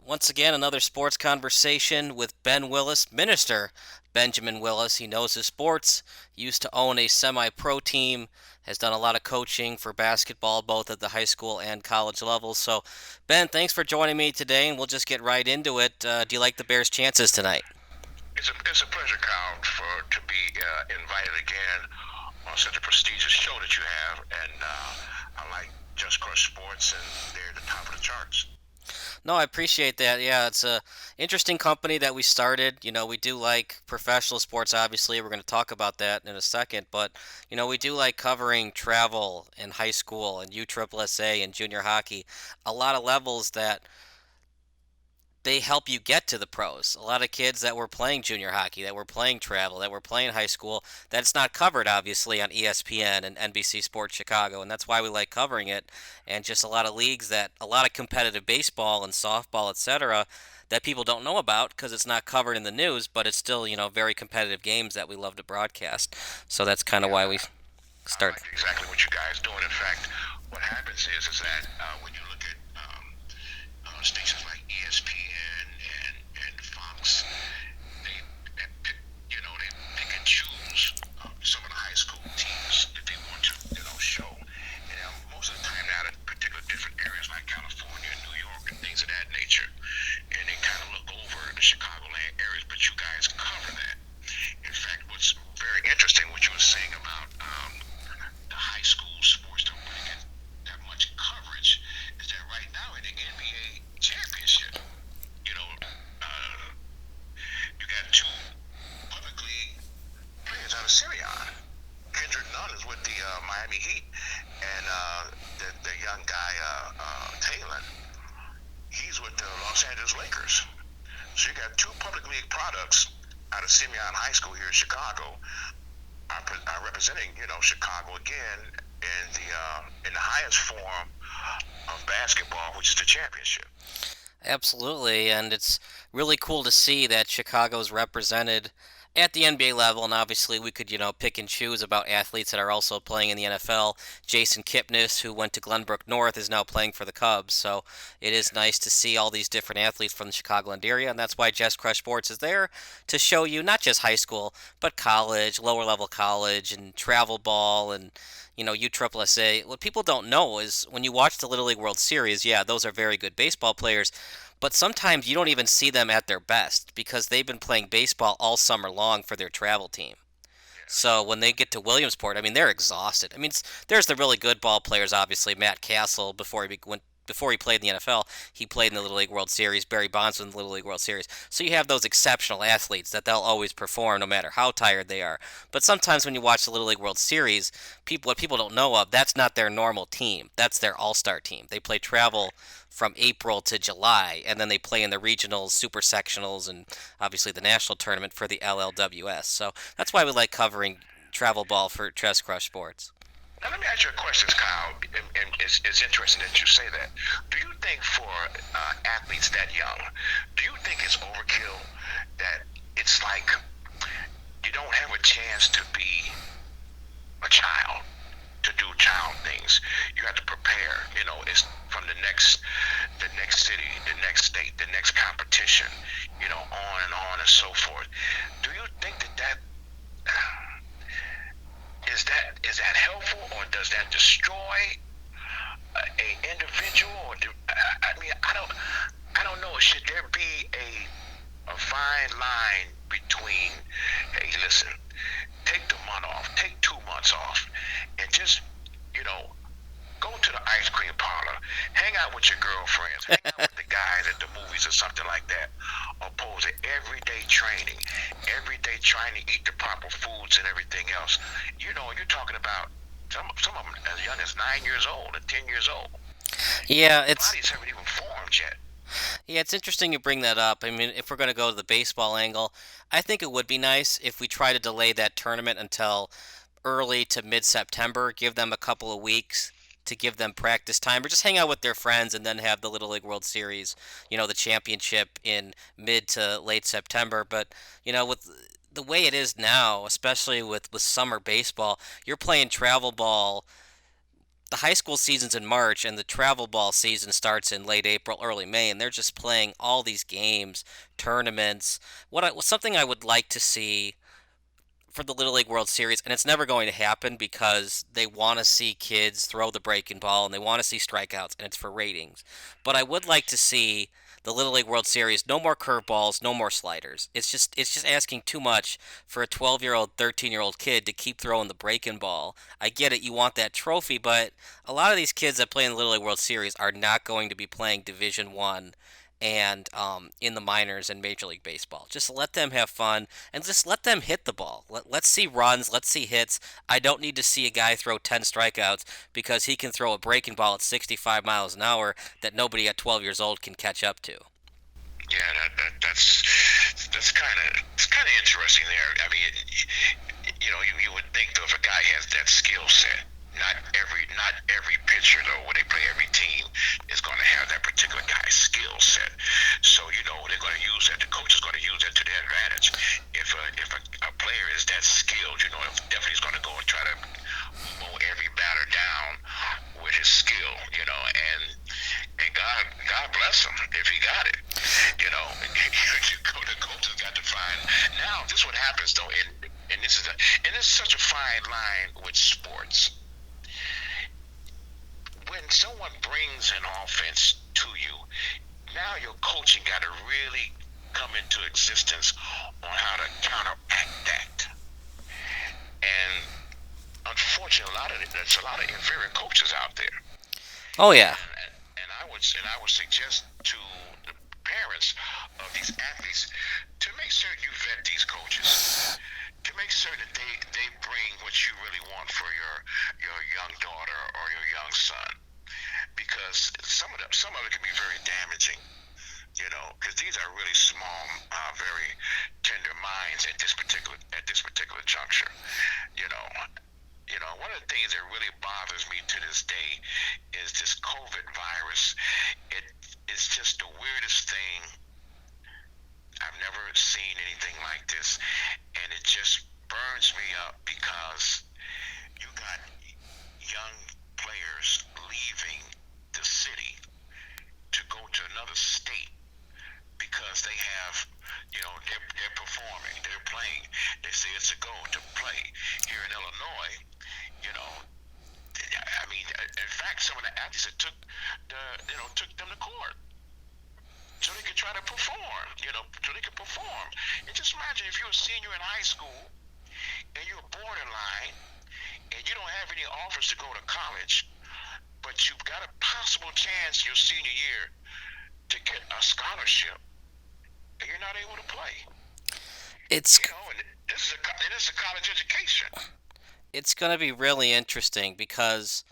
Once again, another sports conversation with Ben Willis, Minister Benjamin Willis. He knows his sports, used to own a semi pro team, has done a lot of coaching for basketball, both at the high school and college levels. So, Ben, thanks for joining me today, and we'll just get right into it. Do you like the Bears' chances tonight? It's a pleasure, Kyle, to be invited again on such a prestigious show that you have, and I like Just Crush Sports, and they're at the top of the charts. No, I appreciate that. Yeah, it's a interesting company that we started. We do like professional sports, obviously. We're going to talk about that in a second, but we do like covering travel in high school and USSSA and junior hockey, a lot of levels that they help you get to the pros. A lot of kids that were playing junior hockey, that were playing travel, that were playing high school, that's not covered obviously on ESPN and NBC Sports Chicago, and that's why we like covering it. And just a lot of leagues that a lot of competitive baseball and softball, etc., that people don't know about because it's not covered in the news, but it's still, very competitive games that we love to broadcast. So that's kind of Yeah, why we I start. like exactly what you guys doing. In fact, what happens is that when you look at stations like ESPN and Fox, they they pick and choose some of the high school teams that they want to show. And most of the time now, in particular different areas like California, New York, and things of that nature, and they kind of look over the Chicagoland areas. But you guys cover that. In fact, what's very interesting, what you were saying about the high school sports don't really get that much coverage, is that right now in the NBA championship, you know, you got two public league players out of Syria. Kendrick Nunn is with the Miami Heat, and the young guy Taylor, he's with the Los Angeles Lakers. So you got two public league products out of Simeon High School here in Chicago are representing, Chicago again in the highest form of basketball, which is the championship. Absolutely, and it's really cool to see that Chicago's represented at the NBA level, and obviously we could, pick and choose about athletes that are also playing in the NFL. Jason Kipnis, who went to Glenbrook North, is now playing for the Cubs, so it is nice to see all these different athletes from the Chicagoland area, and that's why Just Crush Sports is there to show you not just high school, but college, lower level college, and travel ball, and USSSA. What people don't know is when you watch the Little League World Series, yeah, those are very good baseball players, but sometimes you don't even see them at their best because they've been playing baseball all summer long for their travel team. Yes. So when they get to Williamsport, I mean, they're exhausted. I mean, there's the really good ball players, obviously. Matt Castle, before he played in the NFL, he played in the Little League World Series. Barry Bonds in the Little League World Series. So you have those exceptional athletes that they'll always perform no matter how tired they are. But sometimes when you watch the Little League World Series, what people don't know of, that's not their normal team. That's their all-star team. They play travel from April to July, and then they play in the regionals, super sectionals, and obviously the national tournament for the LLWS. So that's why we like covering travel ball for Chess Crush Sports. Now let me ask you a question, Kyle, and it's interesting that you say that. Do you think for athletes that young, do you think it's overkill that it's like you don't have a chance to be a child, to do child things? You have to prepare. It's from the next city, the next state, the next competition. On and so forth. Do you think that is that helpful, or does that destroy a individual? I mean, I don't know. Should there be a fine line between, hey, listen, take the month off, take 2 months off, and just you know go to the ice cream parlor, hang out with your girlfriends, hang out with the guys at the movies or something like that, opposed to every day trying to eat the proper foods and everything else. You're talking about some of them as young as 9 years old and 10 years old. Yeah, Their it's bodies haven't even formed yet. Yeah, it's interesting you bring that up. I mean, if we're going to go to the baseball angle, I think it would be nice if we try to delay that tournament until early to mid-September, give them a couple of weeks to give them practice time, or just hang out with their friends and then have the Little League World Series, the championship in mid to late September. But, with the way it is now, especially with summer baseball, you're playing travel ball the the high school season's in March and the travel ball season starts in late April, early May, and they're just playing all these games, tournaments. Something I would like to see for the Little League World Series, and it's never going to happen because they want to see kids throw the breaking ball and they want to see strikeouts, and it's for ratings. But I would like to see the Little League World Series, no more curveballs, no more sliders. It's just asking too much for a 12-year-old, 13-year-old kid to keep throwing the breaking ball. I get it, you want that trophy, but a lot of these kids that play in the Little League World Series are not going to be playing Division One and in the minors and Major League Baseball. Just let them have fun and just let them hit the ball. Let's see runs, let's see hits. I don't need to see a guy throw 10 strikeouts because he can throw a breaking ball at 65 miles an hour that nobody at 12 years old can catch up to. Yeah, that's kind of interesting there. I mean, you would think though if a guy has that skill set, not every pitcher though when they play every team is going to have that particular guy's skill set. So they're going to use that. The coach is going to use that to their advantage. If a player is that skilled, definitely is going to go and try to mow every batter down with his skill. And God bless him if he got it. The coach has got to find. Now this is what happens though, and this is such a fine line with sports. When someone brings an offense to you, now your coaching got to really come into existence on how to counteract that. And unfortunately, there's a lot of inferior coaches out there. Oh yeah. And I would suggest to the parents of these athletes to make sure you vet these coaches, to make sure that they bring what you really want for your young daughter or your young son, because some of it can be very damaging. Because these are really small, very tender minds at this particular juncture. One of the things that really bothers me to this day is this COVID virus. It's just the weirdest thing. I've never seen anything like this, and it just burns me up because you got young players leaving the city to go to another state because they have, they're performing, they're playing. They say it's a goal to play here in Illinois. I mean, in fact, some of the athletes that took them to court so they could try to perform, so they could perform. And just imagine if you're a senior in high school and you're borderline and you don't have any offers to go to college, but you've got a possible chance your senior year to get a scholarship, and you're not able to play. It's And this is a college education. it's going to be really interesting because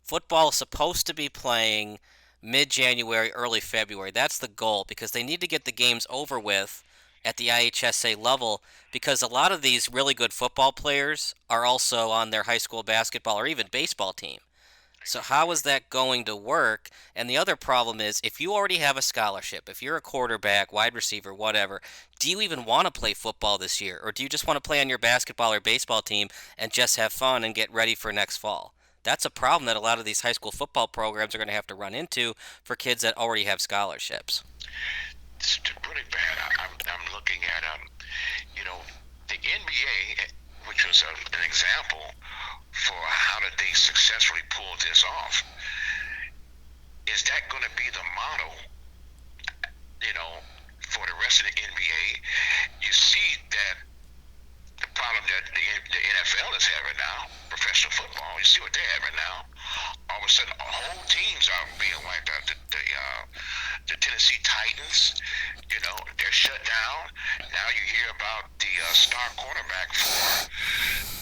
football is supposed to be playing mid-January, early February. That's the goal because they need to get the games over with at the IHSA level because a lot of these really good football players are also on their high school basketball or even baseball team. So how is that going to work? And the other problem is if you already have a scholarship, if you're a quarterback, wide receiver, whatever, do you even want to play football this year? Or do you just want to play on your basketball or baseball team and just have fun and get ready for next fall? That's a problem that a lot of these high school football programs are going to have to run into for kids that already have scholarships. It's really bad. I'm looking at the NBA, which was an example for how did they successfully pull this off. Is that going to be the model, for the rest of the NBA? You see that the problem that the NFL is having now, professional football, you see what they're having now. All of a sudden, whole teams are being wiped out. The Tennessee Titans, they're shut down. Now you hear about the star quarterback for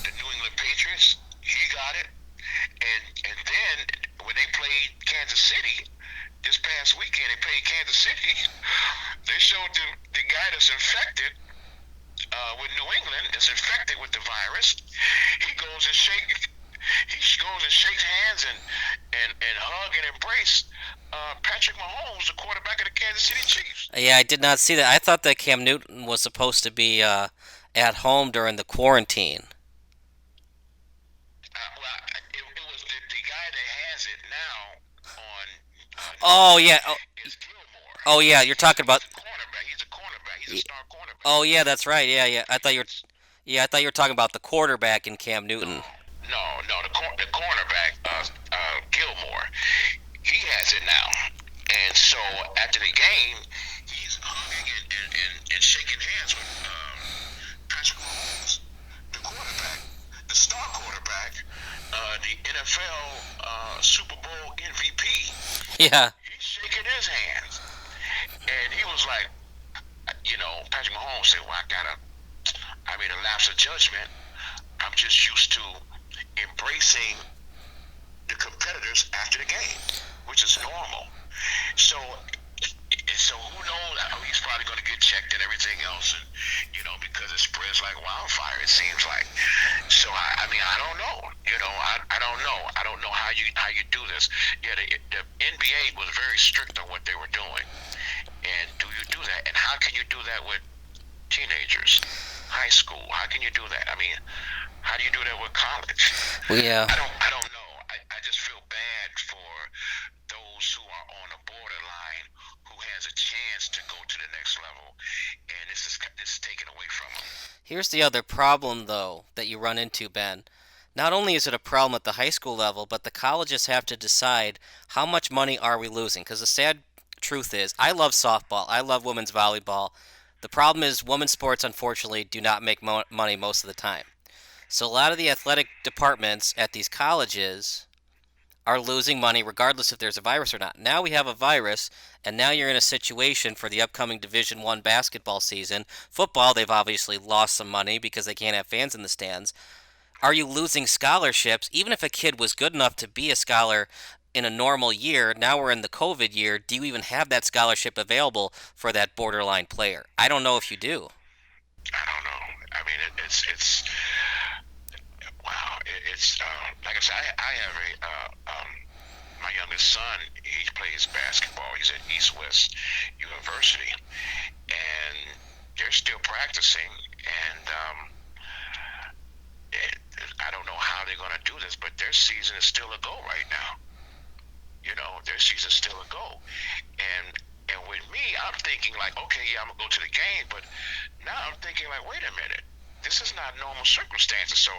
the New England Patriots. He got it. And then when they played Kansas City this past weekend, they played Kansas City. They showed the guy that's infected with New England, that's infected with the virus. He goes and shakes hands and hug and embrace Patrick Mahomes, the quarterback of the Kansas City Chiefs. Yeah, I did not see that. I thought that Cam Newton was supposed to be at home during the quarantine. Well, it was the guy that Oh yeah. Oh, is Gilmore. oh yeah. You're talking about. He's a cornerback. He's a cornerback. He's a y- star cornerback. Oh yeah, that's right. Yeah, yeah. He's Yeah, I thought you were talking about the quarterback in Cam no, Newton. no. The cornerback, Gilmore. He has it now. And so after the game, he's hugging and shaking hands with Patrick Mahomes, the quarterback, the star quarterback, the NFL Super Bowl MVP. Yeah. He's shaking his hands. And he was like, Patrick Mahomes said, well, I made a lapse of judgment. I'm just used to embracing the competitors after the game, which is normal. So, so who knows? He's probably going to get checked and everything else, and because it spreads like wildfire. It seems like. So I mean, I don't know. I don't know. I don't know how you do this. Yeah, the NBA was very strict on what they were doing, and do you do that? And how can you do that with teenagers, high school? How can you do that? I mean, how do you do that with college? Well, yeah. I don't know. I just feel bad for those who are on a borderline who has a chance to go to the next level, and this is taken away from them. Here's the other problem, though, that you run into, Ben. Not only is it a problem at the high school level, but the colleges have to decide how much money are we losing. Because the sad truth is, I love softball, I love women's volleyball. The problem is, women's sports, unfortunately, do not make money most of the time. So a lot of the athletic departments at these colleges are losing money regardless if there's a virus or not. Now we have a virus, and now you're in a situation for the upcoming Division 1 basketball season. Football, they've obviously lost some money because they can't have fans in the stands. Are you losing scholarships? Even if a kid was good enough to be a scholar in a normal year, now we're in the COVID year, do you even have that scholarship available for that borderline player? I don't know if you do. I don't know. I mean, it's wow. It's like I said, I have my youngest son. He plays basketball. He's at East West University, and they're still practicing. And I don't know how they're going to do this, but their season is still a go right now. Their season's still a go. And with me, I'm thinking like, okay, yeah, I'm gonna go to the game, but now I'm thinking like, wait a minute, this is not normal circumstances. So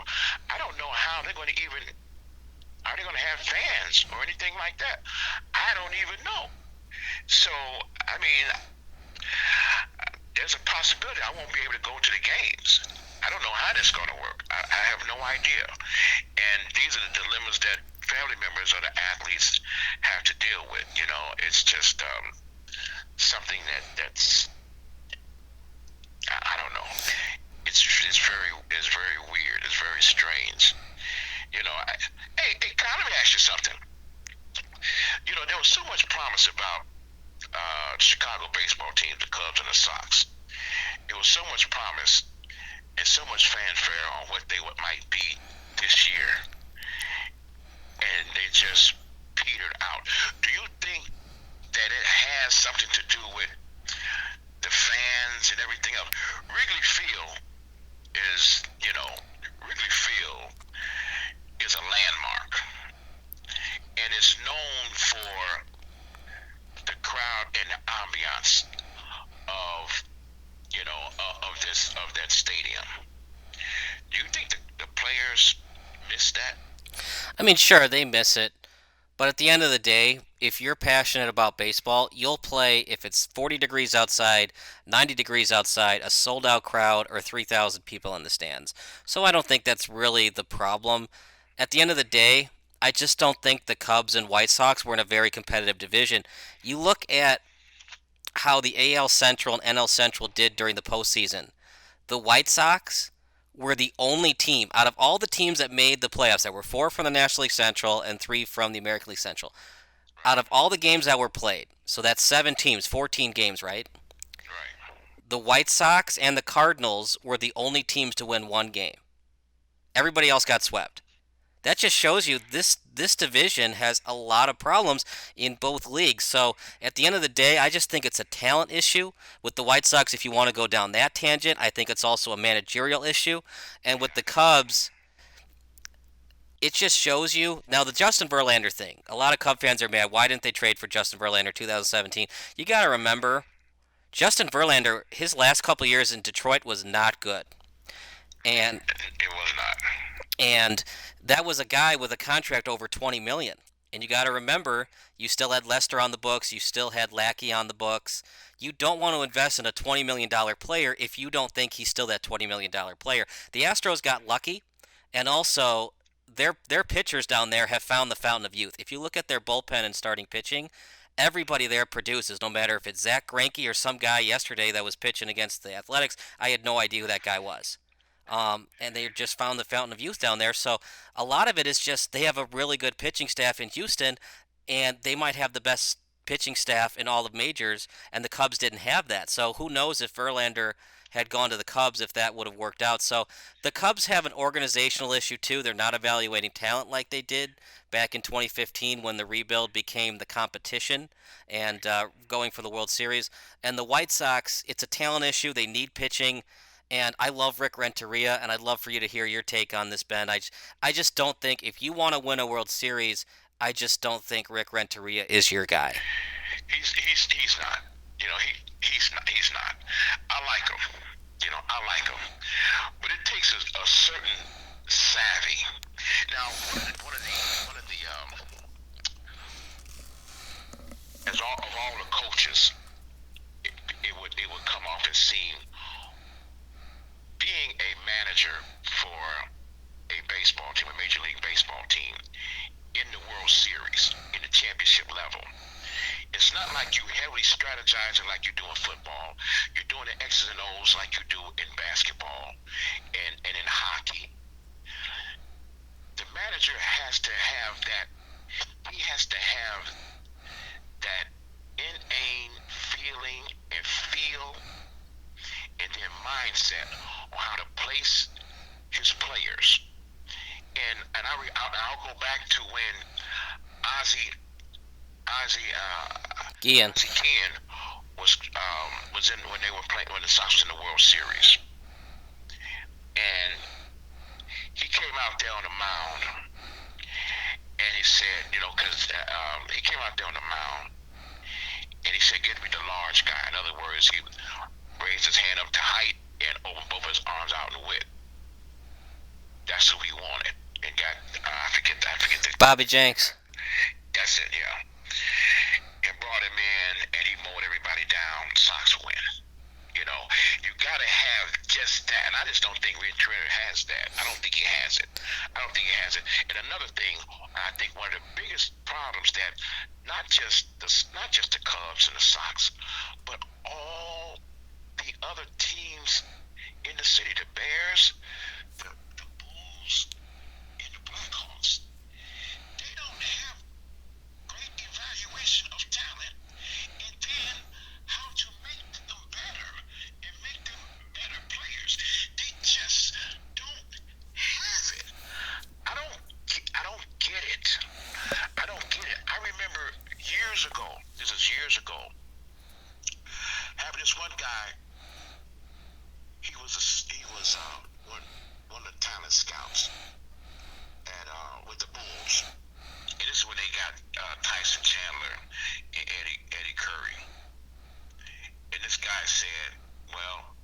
I don't know how they're going to even are they going to have fans or anything like that. I don't even know. So I mean, there's a possibility I won't be able to go to the games. I don't know how this is going to work. I have no idea. And these are the dilemmas that family members or the athletes have to deal with. It's just something that's I don't know. It's very weird. It's very strange. Hey, Kyle, let me ask you something. There was so much promise about the Chicago baseball team, the Cubs and the Sox. There was so much promise and so much fanfare on what they might be this year, and they just petered out. Do you think that it has something to do with the fans and everything else? Wrigley Field is, Wrigley Field is a landmark, and it's known for the crowd and the ambiance of of that stadium. Do you think the players miss that? I mean, sure, they miss it. But at the end of the day, if you're passionate about baseball, you'll play if it's 40 degrees outside, 90 degrees outside, a sold out crowd, or 3,000 people in the stands. So I don't think that's really the problem. At the end of the day, I just don't think the Cubs and White Sox were in a very competitive division. You look at how the AL Central and NL Central did during the postseason. The White Sox were the only team out of all the teams that made the playoffs. There were four from the National League Central and three from the American League Central. Out of all the games that were played, so that's 7 teams, 14 games, right? Right. The White Sox and the Cardinals were the only teams to win one game. Everybody else got swept. That just shows you this division has a lot of problems in both leagues. So at the end of the day, I just think it's a talent issue with the White Sox. If you want to go down that tangent, I think it's also a managerial issue. And with the Cubs, it just shows you now the Justin Verlander thing. A lot of Cub fans are mad. Why didn't they trade for Justin Verlander 2017? You got to remember Justin Verlander, his last couple years in Detroit was not good. And It was not. and that was a guy with a contract over 20 million. And you got to remember, you still had Lester on the books, you still had Lackey on the books. You don't want to invest in a $20 million player if you don't think he's still that $20 million player. The Astros got lucky, and also their pitchers down there have found the fountain of youth. If you look at their bullpen and starting pitching, everybody there produces, no matter if it's Zach Greinke or some guy yesterday that was pitching against the Athletics. I had no idea who that guy was. And they just found the fountain of youth down there. So a lot of it is just they have a really good pitching staff in Houston, and they might have the best pitching staff in all of majors, and the Cubs didn't have that. So who knows if Verlander had gone to the Cubs if that would have worked out. So the Cubs have an organizational issue too. They're not evaluating talent like they did back in 2015 when the rebuild became the competition and going for the World Series. And the White Sox, it's a talent issue. They need pitching. And I love Rick Renteria, and I'd love for you to hear your take on this, Ben. I just don't think if you want to win a World Series, I just don't think Rick Renteria is your guy. He's not. You know, he's not. I like him. You know, I like him. But it takes a certain savvy. Now, one of the of all the coaches, it would come off as seem being a manager for a baseball team, a Major League Baseball team, in the World Series, in the championship level. It's not like you heavily strategizing like you do in football. You're doing the X's and O's like you do in basketball and in hockey. The manager has to have that. He has to have that inane feeling and feel and then mindset on how to place his players. I'll go back to when Ozzie Gian. Guillen was in when they were playing when the Sox was in the World Series, and he came out there on the mound and he said, you know, because he came out there on the mound and he said, "Get me the large guy." In other words, he raised his hand up to height and opened both his arms out in width. That's who he wanted, and got I forget the Bobby Jenks. That's it, yeah. And brought him in, and he mowed everybody down. Sox win. You know, you gotta have just that, and I just don't think Rich Trainer has that. I don't think he has it. And another thing, I think one of the biggest problems that not just the Cubs and the Sox, but all the other teams in the city, the Bears, the Bulls, and the Blackhawks, they don't have great evaluation of talent, and then how to make them better and make them better players. They just don't have it. I don't get it. I remember years ago. This is years ago. Having this one guy. He was one of the talent scouts at with the Bulls. And this is when they got Tyson Chandler and Eddie Curry. And this guy said, well,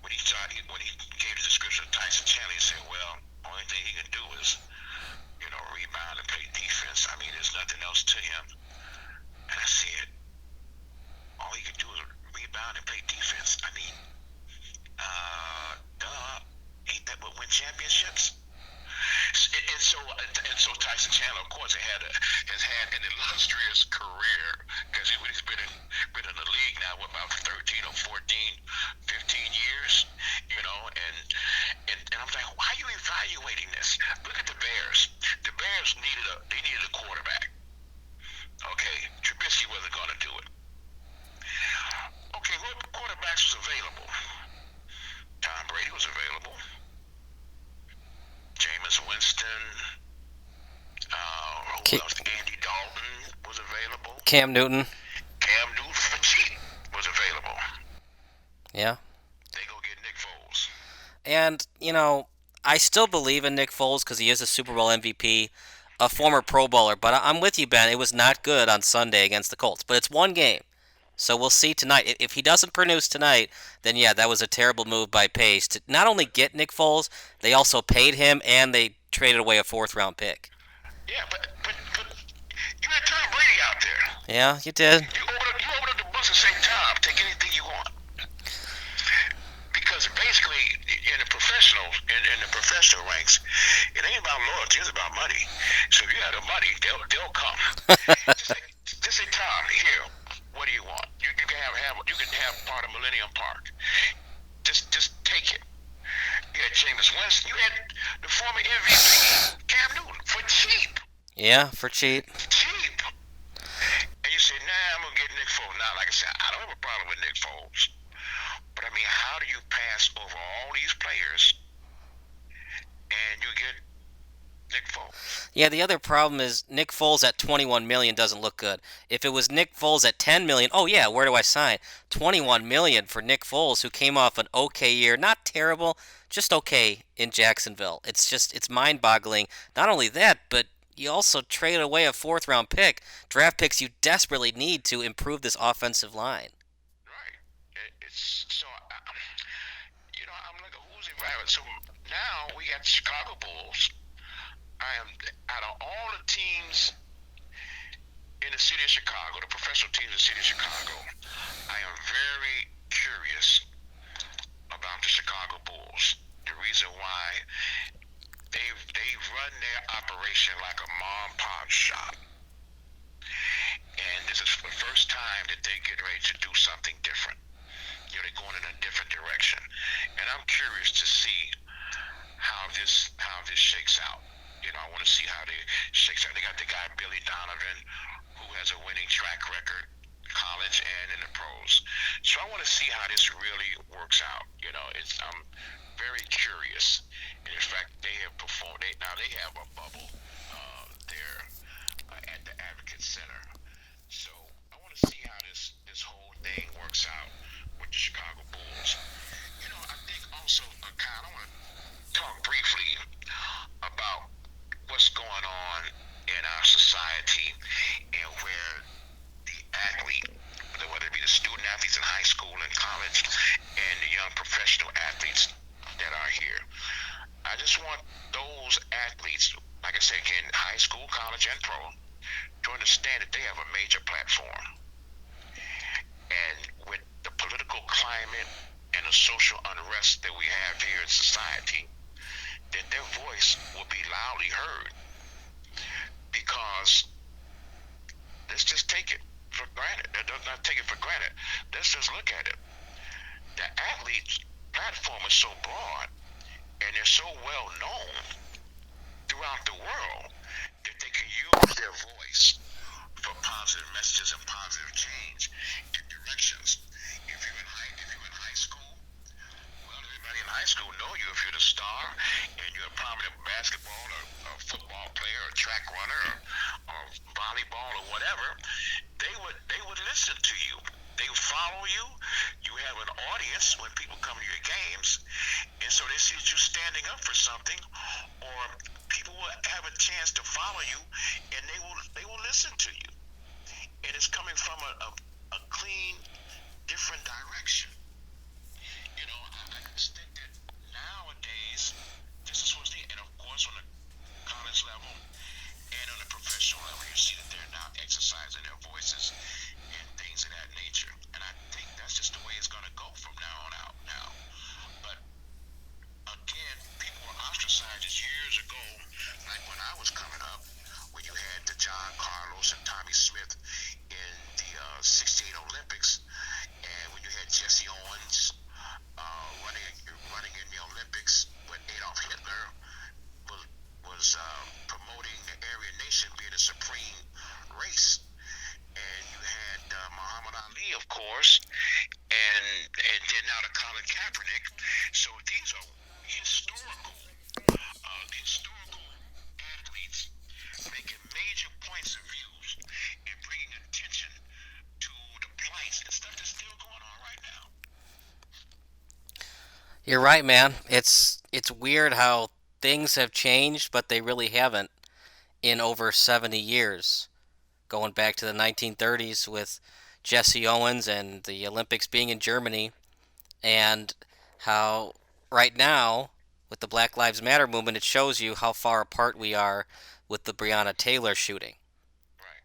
when he gave the description of Tyson Chandler, he said, well, only thing he can do is, you know, rebound and play defense. I mean, there's nothing else to him. And I said, all he can do is rebound and play defense. I mean, ain't that what win championships? And so Tyson Chandler, of course, has had an illustrious career because he's been in the league now for about 13 or 14, 15 years, you know. And I'm like, why are you evaluating this? Look at the Bears. The Bears needed a quarterback. Okay, Trubisky wasn't going to do it. Okay, what quarterbacks was available? Tom Brady was available. Jameis Winston. Who else? Andy Dalton was available. Cam Newton. Cam Newton for cheap was available. Yeah. They go get Nick Foles. And, you know, I still believe in Nick Foles because he is a Super Bowl MVP, a former Pro Bowler. But I'm with you, Ben. It was not good on Sunday against the Colts. But it's one game. So we'll see tonight. If he doesn't produce tonight, then yeah, that was a terrible move by Pace to not only get Nick Foles, they also paid him and they traded away a fourth round pick. Yeah, but you had Tom Brady out there. Yeah, you did. You open up the books and say, Tom, take anything you want. Because basically, in the professional ranks, it ain't about loyalty; it's about money. So if you have the money, they'll come. Just say, Tom, here, what do you want? You can have part of Millennium Park. Just take it. You had Jameis Winston. You had the former MVP Cam Newton for cheap, Yeah, for cheap. cheap. And you say, nah, I'm gonna get Nick Foles. Now, like I said, I don't have a problem with Nick Foles. But I mean, how do you pass over all these players and you get Nick Foles? Yeah, the other problem is Nick Foles at 21 million doesn't look good. If it was Nick Foles at 10 million, oh yeah, where do I sign? 21 million for Nick Foles who came off an okay year, not terrible, just okay in Jacksonville. It's mind-boggling. Not only that, but you also traded away a fourth round pick, draft picks you desperately need to improve this offensive line. Right. It's so I'm like a who's it right? So now we got the Chicago Bulls. I am out of all the teams in the city of Chicago, the professional teams in the city of Chicago, I am very curious about the Chicago Bulls. The reason why they've run their operation like a mom pop shop. And this is the first time that they get ready to do something different. They're going in a different direction. And I'm curious to see how this shakes out. I want to see how they shakes out. They got the guy Billy Donovan, who has a winning track record, college and in the pros. So I want to see how this really works out. I'm very curious. And in fact, they have performed. Now they have a bubble there at the Advocate Center. So I want to see how this whole thing works out with the Chicago Bulls. I think also, Kyle, I want to talk briefly about what's going on in our society and where the athlete, whether it be the student athletes in high school and college and the young professional athletes that are here. I just want those athletes, like I said again, high school, college, and pro, to understand that they have a major platform. And with the political climate and the social unrest that we have here in society, that their voice will be loudly heard. Because let's just take it for granted. Let's not take it for granted. Let's just look at it. The athlete's platform is so broad and they're so well known throughout the world that they can use their voice for positive messages and positive change in directions. If you're in high school, well, everybody in high school know you if you're the star and you're a prominent basketball or football player or track runner or volleyball or whatever. They would listen to you. They follow you. You have an audience when people come to your games, and so they see that you're standing up for something, or people will have a chance to follow you, and they will listen to you. And it's coming from a clean, different direction. I just think that nowadays, this is what's needed. And of course, on the college level and on the professional level, you see that they're now exercising their voices and things of that nature. And I think that's just the way it's going to go from now on out now. But again, people were ostracized just years ago, like when I was coming up, when you had the John Carlos and Tommy Smith in the '68 Olympics, and when you had Jesse Owens running in the Olympics when Adolf Hitler was promoting the Aryan nation being a supreme race. And you had Muhammad Ali, of course, and then now to Colin Kaepernick. So these are historical athletes making major points of views and bringing attention to the plights and stuff that's still going on right now. You're right, man. It's weird how things have changed, but they really haven't in over 70 years, going back to the 1930s with Jesse Owens and the Olympics being in Germany, and how right now, with the Black Lives Matter movement, it shows you how far apart we are with the Breonna Taylor shooting. Right.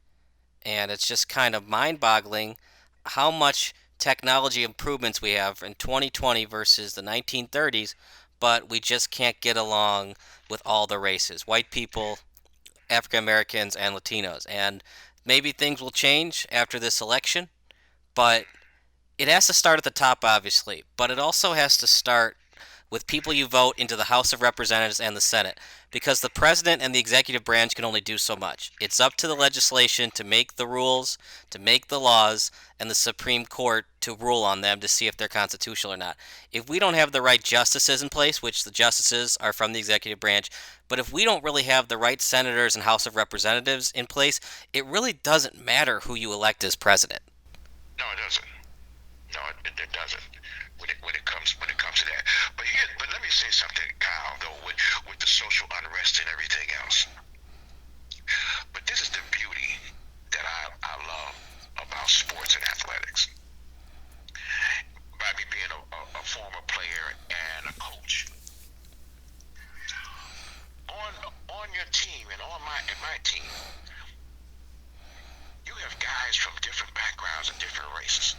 And it's just kind of mind boggling how much technology improvements we have in 2020 versus the 1930s, but we just can't get along with all the races, white people, African Americans, and Latinos. And maybe things will change after this election, but it has to start at the top, obviously, but it also has to start with people you vote into the House of Representatives and the Senate, because the president and the executive branch can only do so much. It's up to the Right. legislation to make the rules, to make the laws, and the Supreme Court to rule on them to see if they're constitutional or not. If we don't have the right justices in place, which the justices are from the executive branch, but if we don't really have the right senators and House of Representatives in place, it really doesn't matter who you elect as president. No, it doesn't. No, it doesn't. When it comes to that. But let me say something, Kyle. Though with the social unrest and everything else. But this is the beauty that I love about sports and athletics. By me being a former player and a coach, on your team and on my team, you have guys from different backgrounds and different races.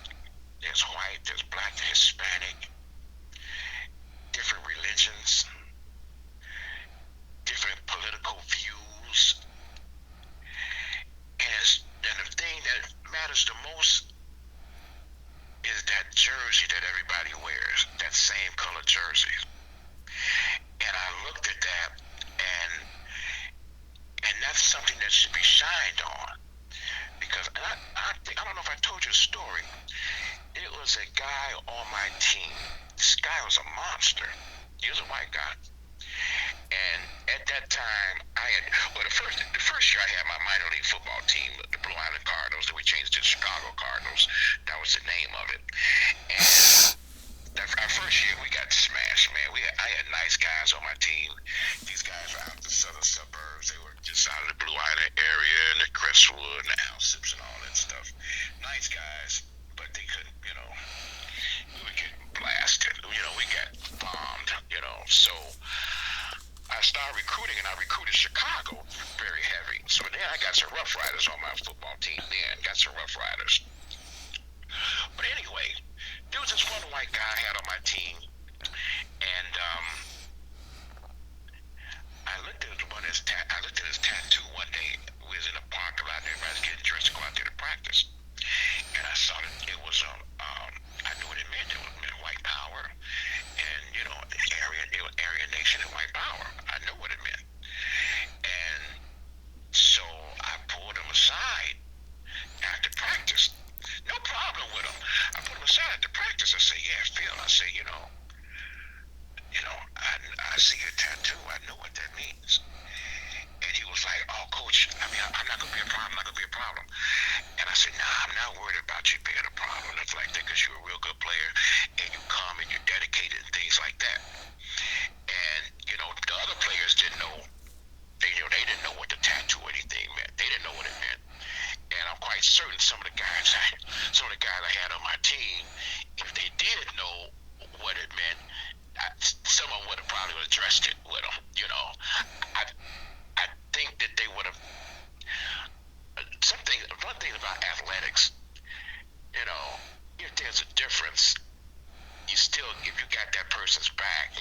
There's white, there's black, there's Hispanic, different religions, different political views. And the thing that matters the most is that jersey that everybody wears, that same color jersey. And I looked at that, and that's something that should be shined on. Because I don't know if I told you the story. It was a guy on my team. This guy was a monster. He was a white guy. And at that time, the first year I had my minor league football team, the Blue Island Cardinals. Then we changed to the Chicago Cardinals. That was the name of it. And our first year we got smashed, man. I had nice guys on my team. These guys were out the southern suburbs. They were just out of the Blue Island area and the Crestwood and the Alsips and all that stuff. Nice guys, but they couldn't, we were getting blasted. We got bombed, So I started recruiting, and I recruited Chicago very heavy. So then I got some Rough Riders on my football team. Got some Rough Riders. But anyway, there was this one white guy I had on my team, and I looked at his tattoo one day. We was in a parking lot, and everybody's getting dressed to go out there to practice. And I saw that it was I knew what it meant. It meant white power, and Aryan Nation and white power. I knew what it meant, and so I pulled him aside after practice. No problem with him. I put him aside after practice. I said, "Yeah, Phil." I said, I see your tattoo. I know what that means. And he was like, "Oh, coach, I'm not gonna be a problem. I'm not gonna be a problem." And I said, "Nah, I'm not worried about you being a problem. It's like that because you're a real good player, and you come and you're dedicated and things like that." And the other players didn't know. They didn't know what the tattoo or anything meant. They didn't know what it meant. And I'm quite certain some of the guys I had on my team, if they did know what it meant, someone would have probably addressed it with them. I think that they would have. One thing about athletics, if there's a difference, you still, if you got that person's back,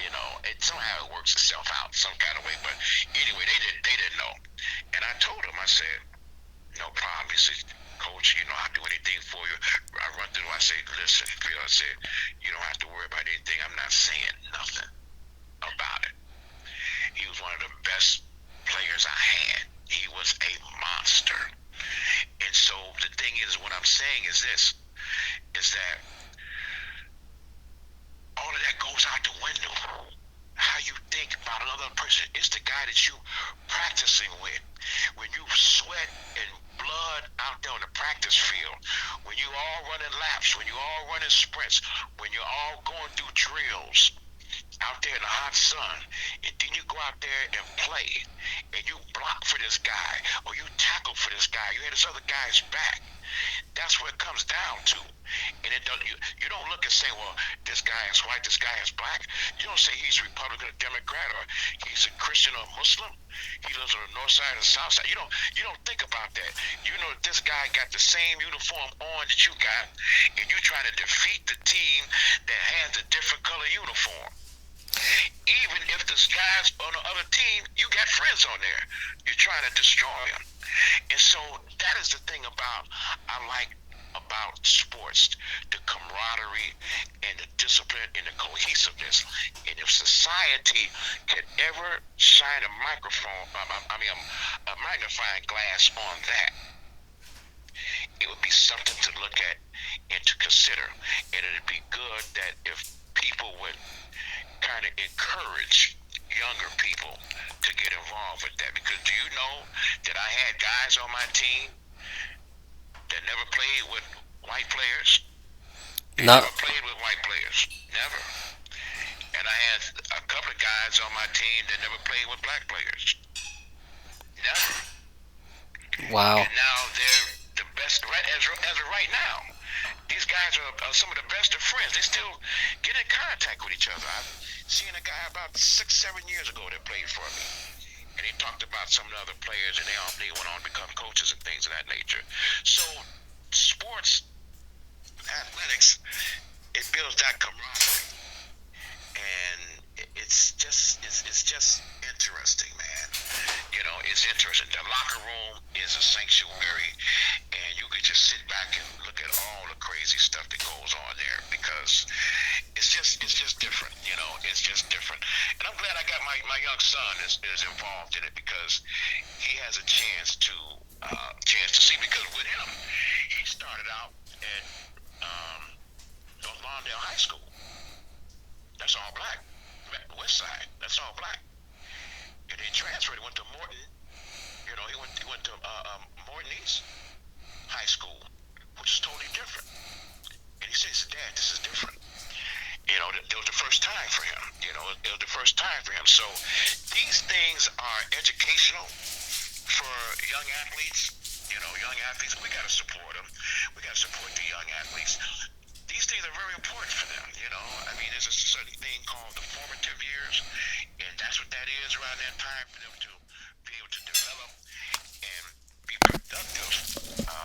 it somehow it works itself out some kind of way. But anyway, they didn't know, and I told them, I said, "No problem." He said, "Coach, I'll do anything for you." I run through. I said, "Listen, Phil," I said, "You don't have to worry about anything. I'm not saying nothing about it." He was one of the best players I had. He was a monster. And so the thing is, what I'm saying is this, is that all of that goes out the window. How you think about another person. It's the guy that you practicing with. When you sweat and blood out there on the practice field, when you all running laps, when you all running sprints, when you're all going through drills, out there in the hot sun, and then you go out there and play, and you block for this guy, or you tackle for this guy, you had this other guy's back. That's what it comes down to. And it don't, you don't look and say, well, this guy is white, this guy is black. You don't say he's Republican or Democrat, or he's a Christian or Muslim. He lives on the north side or the south side. You don't think about that. You know this guy got the same uniform on that you got, and you're trying to defeat the team that has a different color uniform. Even if this guy's on the other team, you got friends on there. You're trying to destroy him. And so that is the thing I like about sports, the camaraderie and the discipline and the cohesiveness. And if society could ever shine a magnifying glass on that, it would be something to look at and to consider. And it'd be good that if people would kind of encourage younger people to get involved with that. Because do you know that I had guys on my team that never played with white players? They No. never played with white players. Never. And I had a couple of guys on my team that never played with black players. Never. Wow. And now they're the best, right as of right now. These guys are some of the best of friends. They still get in contact with each other. I've seen a guy about 6-7 years ago that played for me, and he talked about some of the other players, and they went on to become coaches and things of that nature. So sports, athletics, it builds that camaraderie, and it's just interesting, man. You know, it's interesting. The locker room is a sanctuary, and you could just sit back and look at all the crazy stuff that goes on there, because it's just different. You know, it's just different. And I'm glad I got my young son is involved in it, because he has a chance to see. Because with him, he started out at North Lawndale High School. That's all black. West Side. That's all black. And he transferred. He went to Morton. You know, he went to Morton East High School, which is totally different. And he says, "Dad, this is different." You know, it was the first time for him. You know, it was the first time for him. So these things are educational for young athletes. You know, young athletes, we got to support them. We got to support the young athletes. These things are very important for them, you know. I mean, there's a certain thing called the formative years, and that's what that is around that time, for them to be able to develop and be productive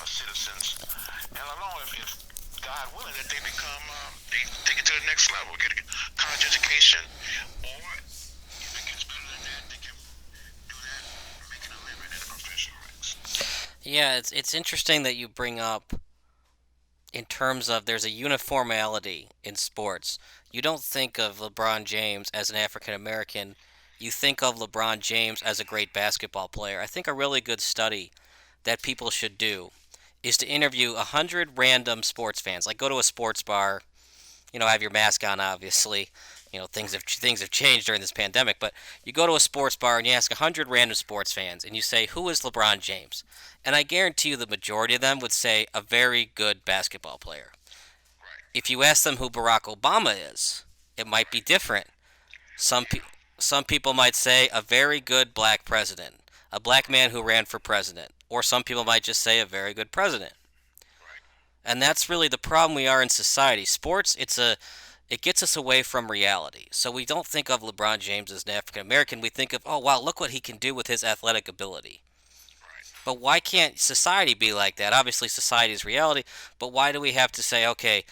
citizens. And along if God willing, that they become, they take it to the next level, get a college education, or if it gets better than that, they can do that, making a living in the professional ranks. Yeah, it's interesting that you bring up in terms of there's a uniformity in sports. You don't think of LeBron James as an African American. You think of LeBron James as a great basketball player. I think a really good study that people should do is to interview 100 random sports fans. Like go to a sports bar, have your mask on, obviously. Things have changed during this pandemic, but you go to a sports bar and you ask 100 random sports fans and you say, "Who is LeBron James?" And I guarantee you the majority of them would say a very good basketball player. If you ask them who Barack Obama is, it might be different. Some people might say a very good black president, a black man who ran for president, or some people might just say a very good president. And that's really the problem we are in society. Sports, it gets us away from reality. So we don't think of LeBron James as an African American. We think of, oh wow, look what he can do with his athletic ability. But why can't society be like that? Obviously, society is reality. But why do we have to say, okay,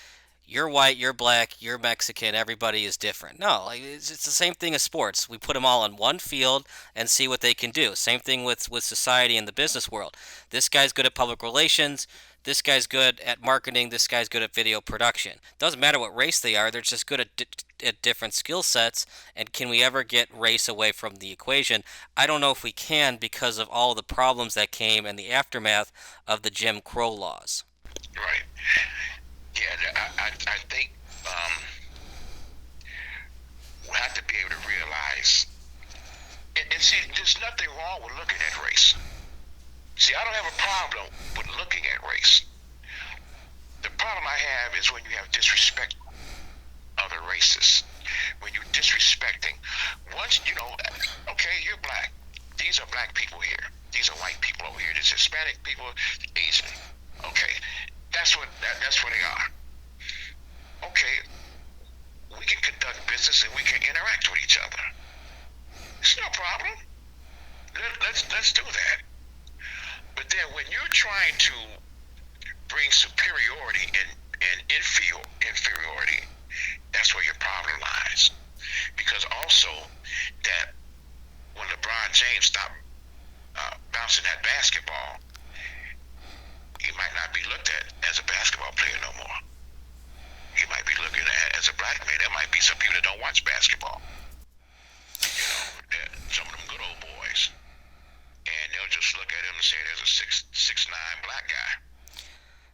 you're white, you're black, you're Mexican, everybody is different? No, it's the same thing as sports. We put them all on one field and see what they can do. Same thing with society and the business world. This guy's good at public relations. This guy's good at marketing. This guy's good at video production. Doesn't matter what race they are. They're just good at different skill sets. And can we ever get race away from the equation? I don't know if we can because of all the problems that came in the aftermath of the Jim Crow laws. Right. Yeah, I think we have to be able to realize, and see, there's nothing wrong with looking at race. See, I don't have a problem with looking at race. The problem I have is when you have disrespect of other races, when you disrespect people easily. Okay, that's what they are. Okay, we can conduct business and we can interact with each other. It's no problem. Let's do that. But then when you're trying to bring superiority and inferiority, that's where your problem lies. Because also that when LeBron James stopped bouncing that basketball, he might not be looked at as a basketball player no more. He might be looking at as a black man. There might be some people that don't watch basketball. You know, some of them good old boys, and they'll just look at him and say, "There's a 6'9" black guy."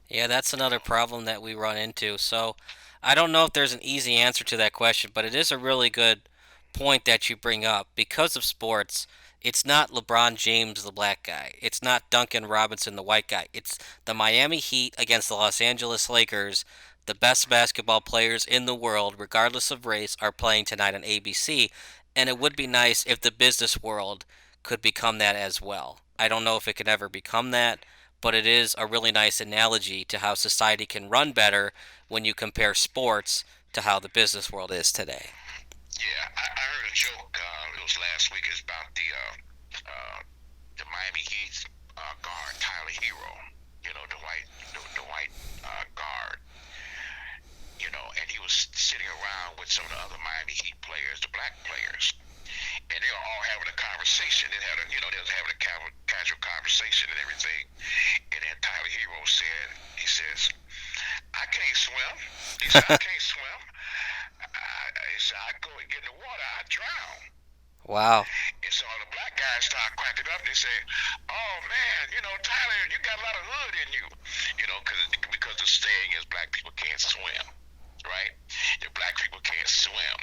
Yeah, that's another problem that we run into. So I don't know if there's an easy answer to that question, but it is a really good point that you bring up. Because of sports, it's not LeBron James, the black guy. It's not Duncan Robinson, the white guy. It's the Miami Heat against the Los Angeles Lakers. The best basketball players in the world, regardless of race, are playing tonight on ABC. And it would be nice if the business world could become that as well. I don't know if it could ever become that, but it is a really nice analogy to how society can run better when you compare sports to how the business world is today. Yeah, I heard a joke. It was last week. It's about the Miami Heat guard Tyler Hero. You know, the white guard. You know, and he was sitting around with some of the other Miami Heat players, the black players, and they were all having a conversation. They was having a casual conversation and everything. And then Tyler Hero said, he says, "I can't swim." He said, "I can't swim. He said, I go and get in the water, I drown." Wow. And so the black guys start cracking up. They say, "Oh man, Tyler, you got a lot of hood in you." Because the saying is black people can't swim, right? The black people can't swim,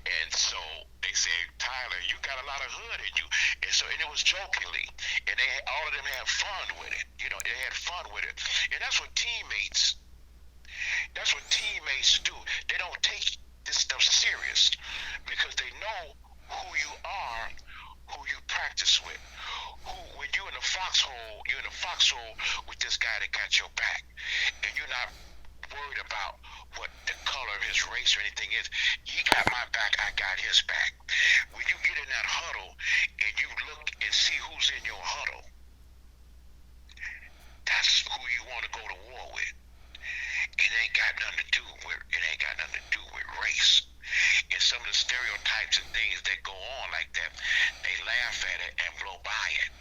and so they say, "Tyler, you got a lot of hood in you." And it was jokingly, and all of them had fun with it. They had fun with it, and that's what teammates. That's what teammates do. They don't take this stuff serious because they know who you are, who you practice with. When you're in the foxhole with this guy that got your back, and you're not worried about what the color of his race or anything is. He got my back, I got his back. When you get in that huddle and you look and see who's in your huddle, that's who you want to go to war with. It ain't got nothing to do with race. And some of the stereotypes and things that go on like that, they laugh at it and blow by it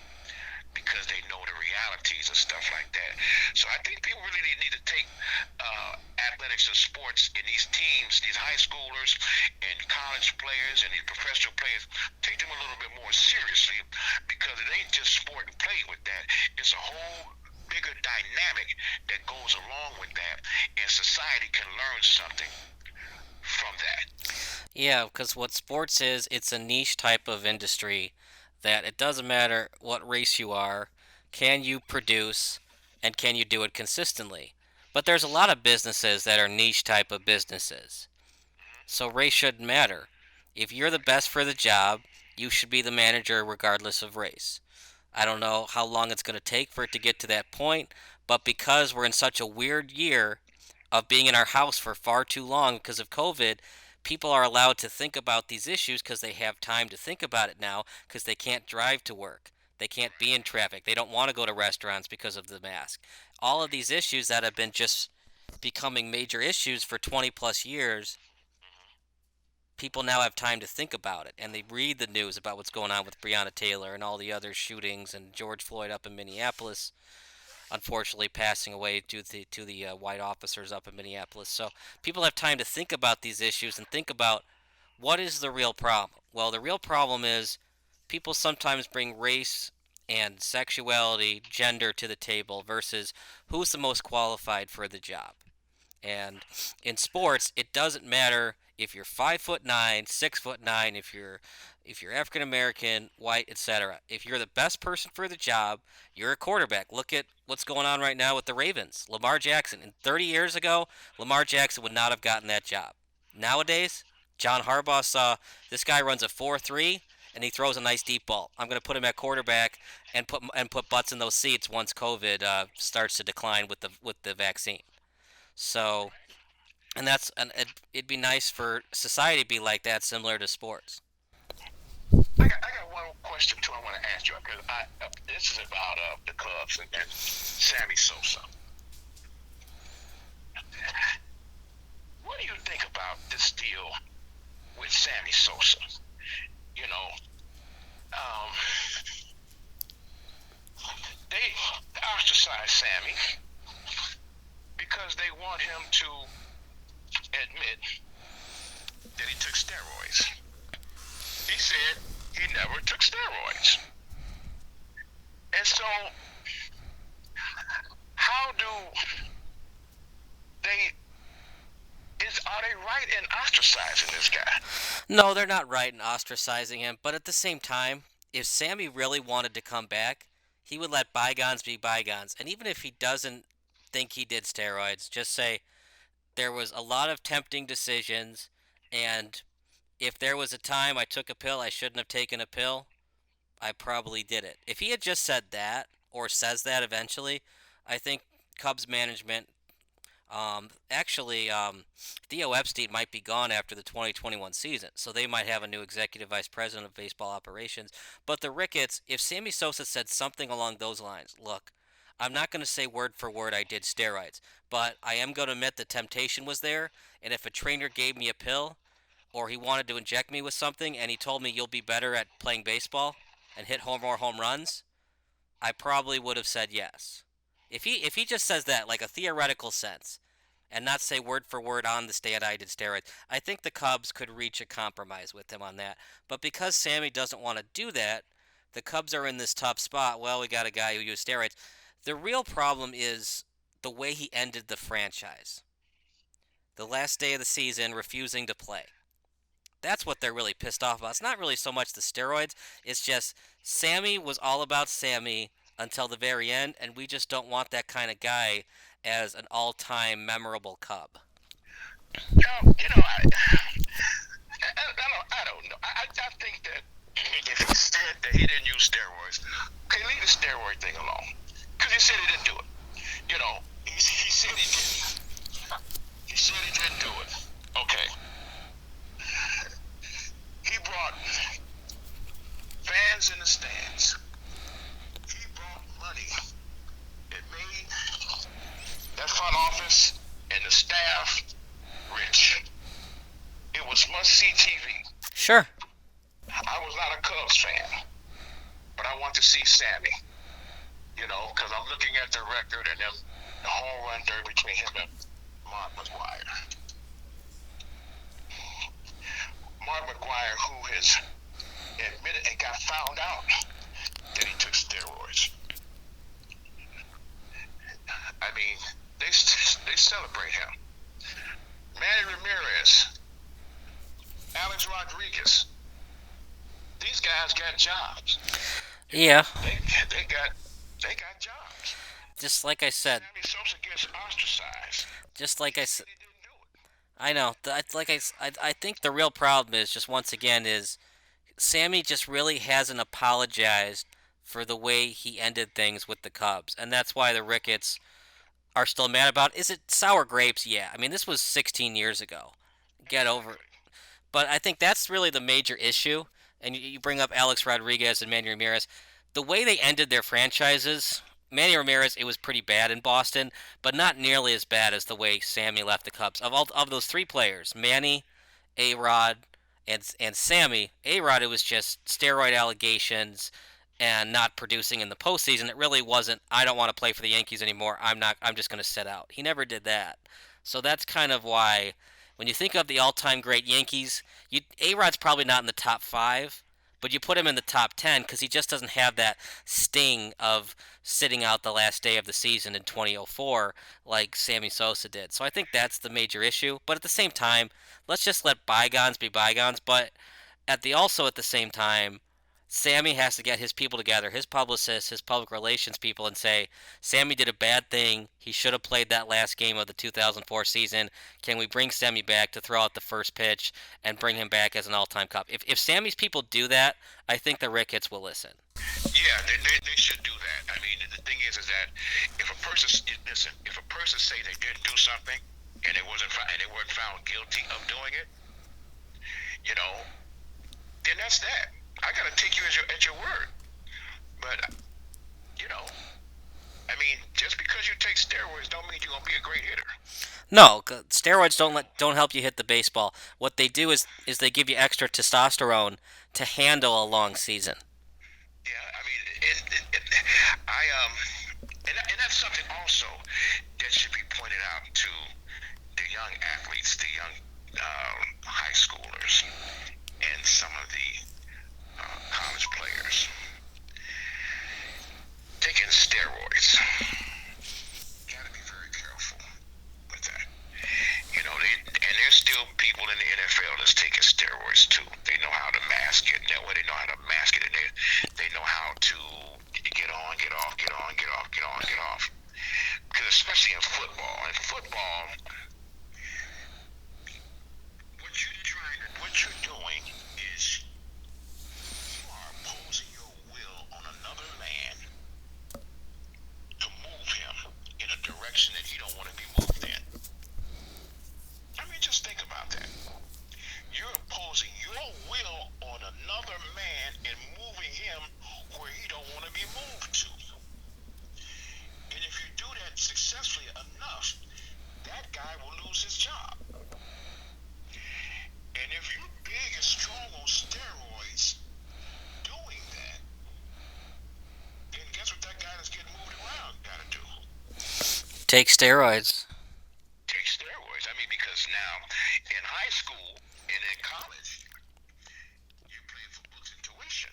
because they know the realities and stuff like that. So I think people really need to take athletics and sports in these teams, these high schoolers and college players and these professional players, take them a little bit more seriously because it ain't just sport and play with that. It's a whole bigger dynamic that goes along with that, and society can learn something from that. Yeah, because what sports is, it's a niche type of industry that it doesn't matter what race you are, can you produce and can you do it consistently? But there's a lot of businesses that are niche type of businesses. So race shouldn't matter. If you're the best for the job, you should be the manager regardless of race. I don't know how long it's going to take for it to get to that point, but because we're in such a weird year of being in our house for far too long because of COVID, people are allowed to think about these issues because they have time to think about it now because they can't drive to work. They can't be in traffic. They don't want to go to restaurants because of the mask. All of these issues that have been just becoming major issues for 20 plus years, people now have time to think about it and they read the news about what's going on with Breonna Taylor and all the other shootings and George Floyd up in Minneapolis, unfortunately passing away to the white officers up in Minneapolis. So people have time to think about these issues and think about what is the real problem. Well, the real problem is people sometimes bring race and sexuality, gender to the table versus who's the most qualified for the job. And in sports, it doesn't matter if you're 5'9", 6'9", if you're African American, white, etc. If you're the best person for the job, you're a quarterback. Look at what's going on right now with the Ravens. Lamar Jackson. And 30 years ago, Lamar Jackson would not have gotten that job. Nowadays, John Harbaugh saw this guy runs a 4.3, and he throws a nice deep ball. I'm going to put him at quarterback and put butts in those seats once COVID starts to decline with the vaccine. So, it'd be nice for society to be like that, similar to sports. I got one question too. I want to ask you because this is about the Cubs and Sammy Sosa. What do you think about this deal with Sammy Sosa? You know, um, they ostracized Sammy because they want him to admit that he took steroids. He said he never took steroids. And so, how do they? Are they right in ostracizing this guy? No, they're not right in ostracizing him, but at the same time, if Sammy really wanted to come back, he would let bygones be bygones. And even if he doesn't think he did steroids, just say there was a lot of tempting decisions, and if there was a time I took a pill I shouldn't have taken a pill, I probably did it. If he had just said that, or says that eventually, I think Cubs management, Theo Epstein might be gone after the 2021 season, so they might have a new executive vice president of baseball operations. But the Ricketts, if Sammy Sosa said something along those lines, look, I'm not going to say word for word I did steroids, but I am going to admit the temptation was there, and if a trainer gave me a pill, or he wanted to inject me with something, and he told me you'll be better at playing baseball and hit more home runs, I probably would have said yes. If he just says that like a theoretical sense and not say word for word on the stand I did steroids, I think the Cubs could reach a compromise with him on that. But because Sammy doesn't want to do that, the Cubs are in this tough spot. Well, we got a guy who used steroids. The real problem is the way he ended the franchise. The last day of the season, refusing to play. That's what they're really pissed off about. It's not really so much the steroids, it's just Sammy was all about Sammy until the very end, and we just don't want that kind of guy as an all time memorable Cub. I don't know. I think that if he said that he didn't use steroids, okay, leave the steroid thing alone. Because he said he didn't do it. He said he didn't. He said he didn't do it. Okay. He brought fans in the stands. He brought money. It made that front office and the staff rich. It was must-see TV. Sure. I was not a Cubs fan, but I want to see Sammy. Because I'm looking at the record and the home run derby between him and Mark McGwire. Mark McGwire, who has admitted and got found out that he took steroids. I mean, they celebrate him. Manny Ramirez, Alex Rodriguez, these guys got jobs. Yeah. They got jobs. Just like I said. Sammy Sosa gets ostracized. Just like I He said. said he didn't do it. I know. I think the real problem is just once again is Sammy just really hasn't apologized for the way he ended things with the Cubs, and that's why the Ricketts are still mad about it. Is it sour grapes? Yeah. I mean, this was 16 years ago. Get over it. Exactly. But I think that's really the major issue. And you bring up Alex Rodriguez and Manny Ramirez. The way they ended their franchises, Manny Ramirez, it was pretty bad in Boston, but not nearly as bad as the way Sammy left the Cubs. Of those three players, Manny, A Rod, and Sammy, A Rod, it was just steroid allegations and not producing in the postseason. It really wasn't. I don't want to play for the Yankees anymore. I'm not. I'm just going to sit out. He never did that. So that's kind of why, when you think of the all-time great Yankees, A Rod's probably not in the top five, but you put him in the top 10 because he just doesn't have that sting of sitting out the last day of the season in 2004 like Sammy Sosa did. So I think that's the major issue. But at the same time, let's just let bygones be bygones. But at the same time, Sammy has to get his people together, his publicists, his public relations people, and say, Sammy did a bad thing. He should have played that last game of the 2004 season. Can we bring Sammy back to throw out the first pitch and bring him back as an all-time Cub? If Sammy's people do that, I think the Ricketts will listen. Yeah, they should do that. I mean, the thing is that if a person listen, if a person say they didn't do something and they weren't found guilty of doing it, you know, then that's that. I gotta take you at your word. But you know, I mean, just because you take steroids don't mean you're gonna be a great hitter. No, steroids don't help you hit the baseball. What they do is they give you extra testosterone to handle a long season. Yeah, I mean, I and that's something also that should be pointed out to the young athletes, the young high schoolers, and some of the college players taking steroids. Got to be very careful with that. You know, and there's still people in the NFL that's taking steroids too. They know how to mask it. They know how to mask it, and they know how to get on, get off, get on, get off, get on, get off. Because especially in football, what you're doing is you are imposing your will on another man to move him in a direction that he don't want to be moved in. I mean, just think about that. You're imposing your will on another man and moving him where he don't want to be moved to. And if you do that successfully enough, that guy will lose his job. And if you're big and strong on steroids doing that, then guess what that guy that's getting moved around got to do? Take steroids. Take steroids. I mean, because now in high school and in college, you're playing for books and tuition.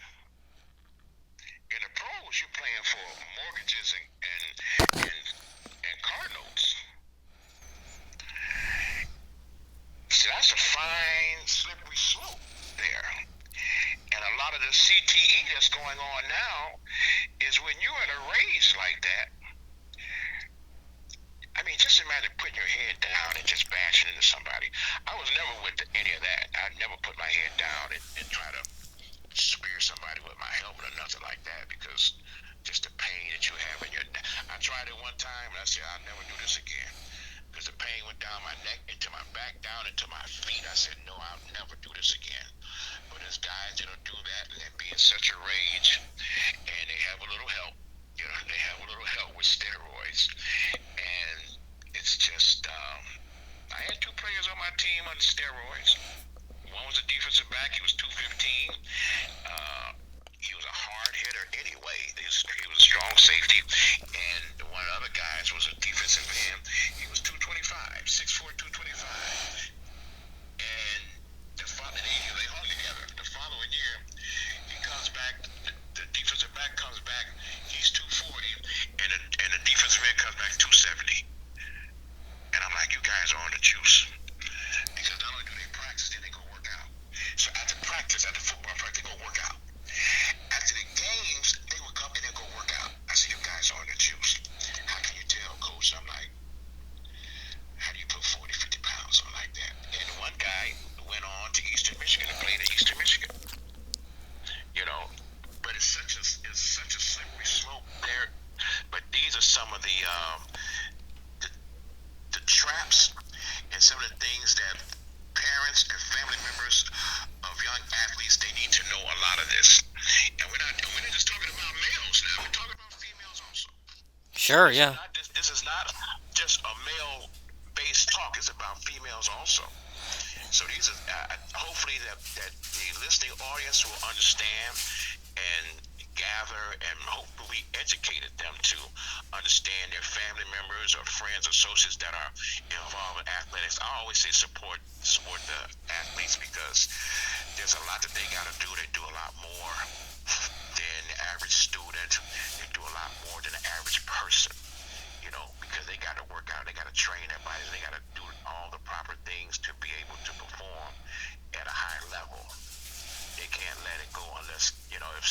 In the pros, you're playing for mortgages and car notes. So that's a fine, slippery slope there. And a lot of the CTE that's going on now is when you're in a rage like that. I mean, just imagine putting your head down and just bashing into somebody. I was never with any of that. I never put my head down and try to spear somebody with my helmet or nothing like that, because just the pain that you have in your neck. I tried it one time and I said, I'll never do this again. Because the pain went down my neck, into my back, down into my feet. I said, no, I'll never do this again. But there's guys that'll do that and be in such a rage, and they have a little help. You know, they have a little help with steroids. And it's just, I had two players on my team on steroids. One was a defensive back. He was 215. He was a hard hitter anyway. He was a strong safety. And one of the other guys was a defensive end. He was 225, 6'4", 225. And they hung together. The following year, he comes back. The defensive back comes back. He's 240, and the defensive end comes back 270. And I'm like, you guys are on the juice. Because not only do they practice, then they go work out. So after football practice, they go work out. After the games, they would come and they go work out. I said, you guys are on the juice. How can you tell, coach? I'm like, how do you put 40, 50 pounds on like that? And one guy went on to Eastern Michigan and played at Eastern Michigan. You know, but it's such a slippery slope there. But these are some of the traps and some of the things that parents and family members of young athletes, they need to know a lot of this. And we're not just talking about males now. We're talking about females also. Sure, yeah. This is not just a male-based talk. It's about females also. So these are hopefully that the listening audience will understand and gather, and hopefully educated them to understand their family members or friends, associates that are involved in athletics. I always say support the athletes, because there's a lot that they got to do. They do a lot more than the average student. They do a lot more than the average person, you know, because they got to work out. They got to train their bodies. They got to do all the proper things to be able to perform at a high level. They can't let it go unless, you know, if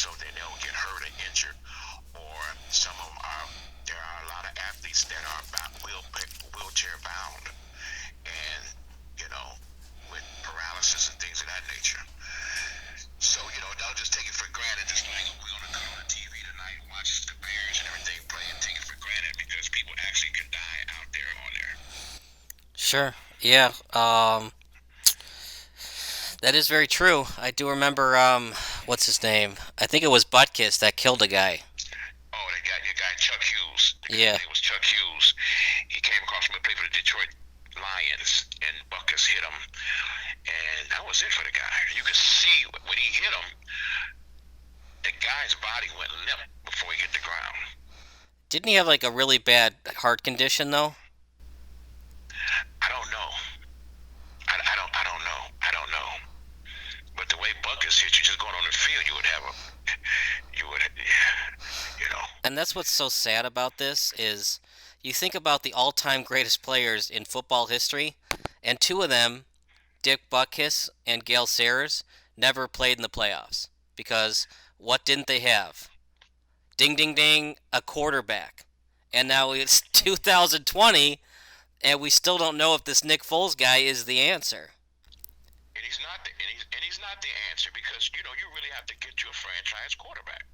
Sure. Yeah. That is very true. I do remember. What's his name? I think it was Butkus that killed a guy. Oh, the guy Chuck Hughes. The guy's Yeah. name was Chuck Hughes. He came across from a play for the Detroit Lions, and Buckus hit him, and that was it for the guy. You could see when he hit him, the guy's body went limp before he hit the ground. Didn't he have like a really bad heart condition though? I don't know. I don't know. I don't know. But the way Buckus hit you, just going on the field, you would have a, you would, you know. And that's what's so sad about this is you think about the all-time greatest players in football history, and two of them, Dick Butkus and Gale Sayers, never played in the playoffs because what didn't they have? Ding ding ding, a quarterback. And now it's 2020 and we still don't know if this Nick Foles guy is the answer. And he's not the answer because you really have to get you a franchise quarterback.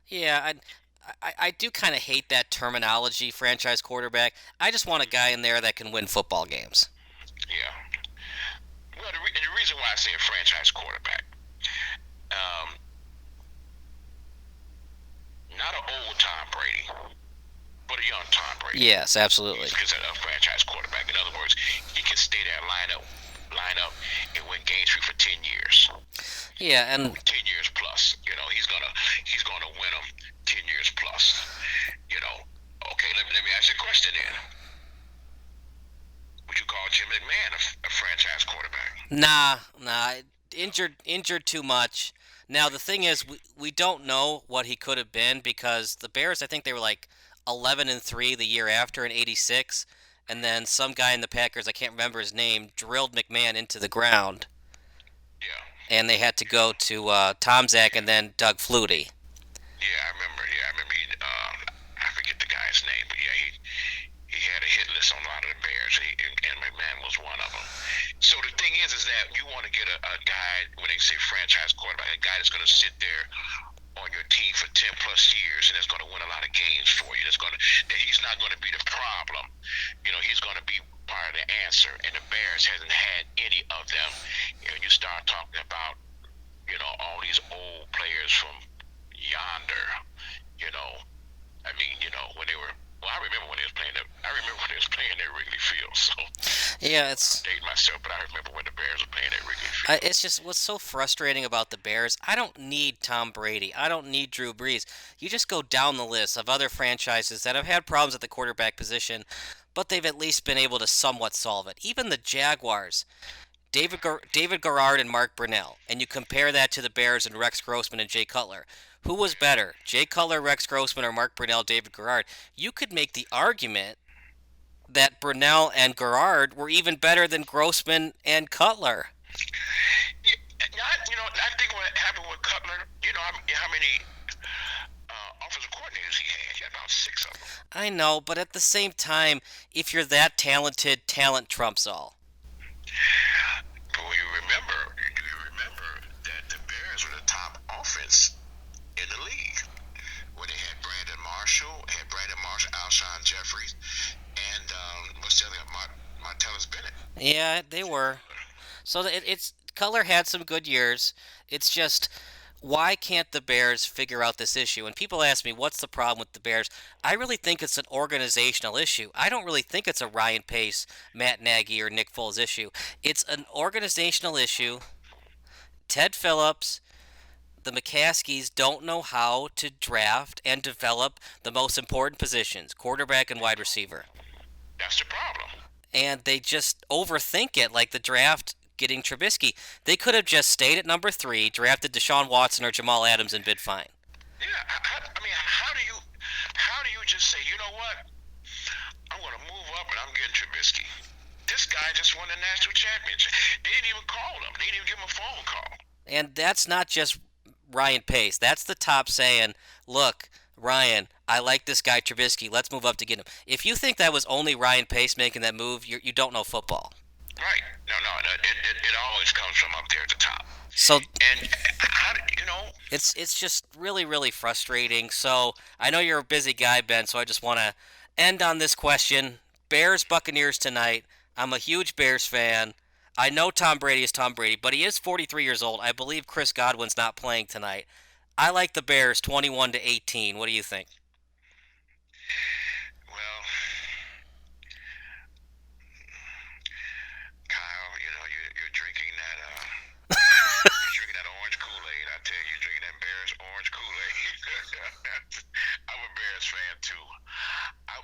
Yeah, I do kind of hate that terminology, franchise quarterback. I just want a guy in there that can win football games. Yeah. Well, the reason why I say a franchise quarterback, um, not an old Tom Brady, but a young Tom Brady. Yes, absolutely. He's considered a franchise quarterback. In other words, he can stay there and line up, and win games for 10 years. Yeah, and 10 years plus. He's gonna win them 10 years plus. Okay. Let me ask you a question then. Would you call Jim McMahon a franchise quarterback? nah, injured too much. Now the thing is, we don't know what he could have been because the Bears, I think they were like 11-3 the year after in '86, and then some guy in the Packers, I can't remember his name, drilled McMahon into the ground, Yeah. and they had to go to Tom Zach and then Doug Flutie. Yeah, I remember. Yeah, I remember. I forget the guy's name, but yeah, he had a hit list on a lot of the Bears, and McMahon was one of them. So the thing is that you want to get a guy when they say franchise quarterback, a guy that's going to sit there on your team for 10 plus years and is going to win a lot of games for you. That he's not going to be the problem. He's going to be part of the answer. And the Bears hasn't had any of them. You start talking about all these old players from yonder. You know, I mean, when they were. Well, I remember when they was playing. I remember when they was playing at Wrigley Field. So Yeah, I date myself, but I remember when the Bears were playing at Wrigley Field. it's just what's so frustrating about the Bears. I don't need Tom Brady. I don't need Drew Brees. You just go down the list of other franchises that have had problems at the quarterback position, but they've at least been able to somewhat solve it. Even the Jaguars, David Garrard and Mark Brunell, and you compare that to the Bears and Rex Grossman and Jay Cutler. Who was better, Jay Cutler, Rex Grossman, or Mark Brunell, David Garrard? You could make the argument that Brunell and Garrard were even better than Grossman and Cutler. I think what happened with Cutler, how many offensive coordinators he had. He had about six of them. I know, but at the same time, if you're that talented, talent trumps all. But do you remember that the Bears were the top offense in the league when they had Brandon Marshall, Alshon Jeffries, and what's the other Martellus Bennett. Yeah, they were. So it's Cutler had some good years. It's just why can't the Bears figure out this issue? And people ask me, what's the problem with the Bears? I really think it's an organizational issue. I don't really think it's a Ryan Pace, Matt Nagy, or Nick Foles issue. It's an organizational issue. Ted Phillips, the McCaskies don't know how to draft and develop the most important positions, quarterback and wide receiver. That's the problem. And they just overthink it, like the draft getting Trubisky. They could have just stayed at number 3, drafted Deshaun Watson or Jamal Adams, and been fine. Yeah, I mean, how do you just say, you know what? I'm going to move up and I'm getting Trubisky. This guy just won the national championship. They didn't even call him. They didn't even give him a phone call. And that's not just Ryan Pace. That's the top saying, look, Ryan, I like this guy Trubisky. Let's move up to get him. If you think that was only Ryan Pace making that move, you don't know football. Right. No. It always comes from up there at the top. So And how do you know? it's just really, really frustrating. So I know you're a busy guy, Ben, so I just want to end on this question. Bears Buccaneers tonight. I'm a huge Bears fan. I know Tom Brady is Tom Brady, but he is 43 years old. I believe Chris Godwin's not playing tonight. I like the Bears 21 to 18. What do you think? Well, Kyle, you're drinking that you're drinking that orange Kool-Aid. I tell you, you're drinking that Bears orange Kool-Aid. I'm a Bears fan too. I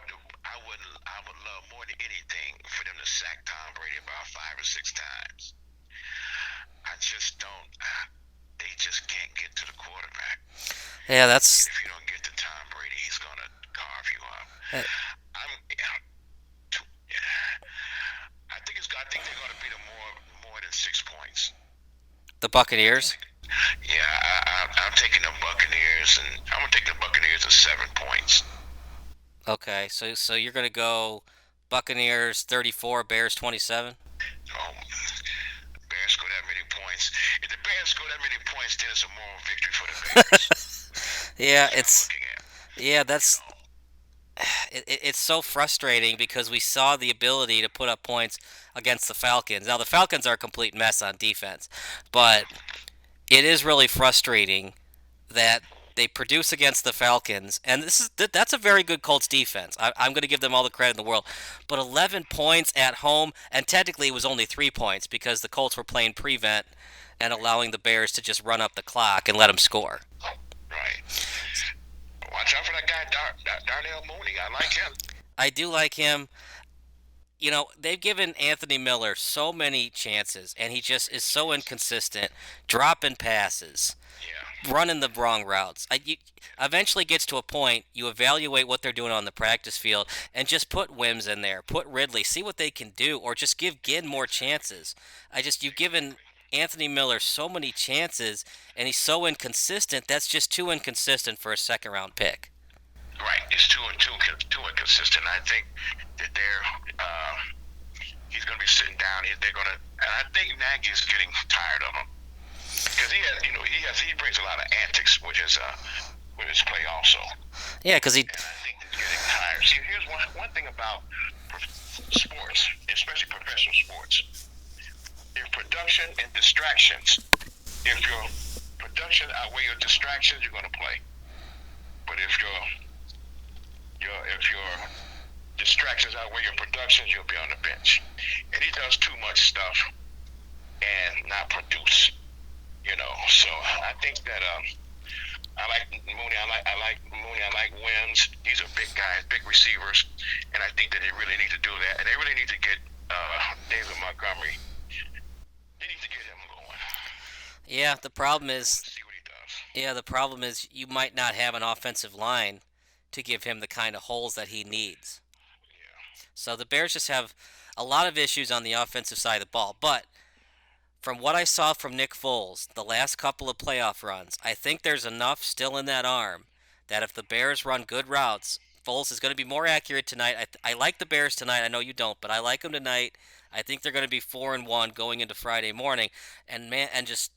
would love more than anything for them to sack Tom Brady about 5 or 6 times. I just don't. They just can't get to the quarterback. Yeah, And that's if you don't get to Tom Brady, he's gonna carve you up. uh, I'm. I think they're gonna beat them more than 6 points. the Buccaneers. Yeah, I'm taking the Buccaneers, and I'm gonna take the Buccaneers at 7 points. Okay, so you're gonna go Buccaneers 34, Bears 27. Oh, Bears score that many points. If the Bears score that many points, then it's a moral victory for the Bears. Yeah, That's what I'm it's looking at. yeah, You that's know, it's so frustrating because we saw the ability to put up points against the Falcons. Now the Falcons are a complete mess on defense, but it is really frustrating that they produce against the Falcons, and that's a very good Colts defense. I'm going to give them all the credit in the world, but 11 points at home, and technically it was only 3 points because the Colts were playing prevent and allowing the Bears to just run up the clock and let them score. right? Watch out for that guy, Darnell Mooney. I like him. I do like him. They've given Anthony Miller so many chances, and he just is so inconsistent, dropping passes, Yeah, running the wrong routes. Eventually gets to a point you evaluate what they're doing on the practice field and just put Wims in there, put Ridley, see what they can do, or just give Ginn more chances. You've given Anthony Miller so many chances, and he's so inconsistent. That's just too inconsistent for a second round pick. right. It's too inconsistent. I think that he's going to be sitting down. They're going to, and I think Nagy's getting tired of him because he brings a lot of antics with his play also, Yeah, because he. and I think he's getting tired. See, here's one thing about sports, especially professional sports. If production and distractions, if your production outweigh your distractions, you're going to play. But if your distractions outweigh your productions, you'll be on the bench. And he does too much stuff and not produce. So I think that I like Mooney. I like Mooney. I like Wims. These are big guys, big receivers, and I think that they really need to do that. And they really need to get David Montgomery. They need to get him going. Yeah, the problem is. See what he does. Yeah, the problem is you might not have an offensive line to give him the kind of holes that he needs. Yeah. So the Bears just have a lot of issues on the offensive side of the ball. But from what I saw from Nick Foles, the last couple of playoff runs, I think there's enough still in that arm that if the Bears run good routes, Foles is going to be more accurate tonight. I like the Bears tonight. I know you don't, but I like them tonight. I think they're going to be 4-1 going into Friday morning, and man, and just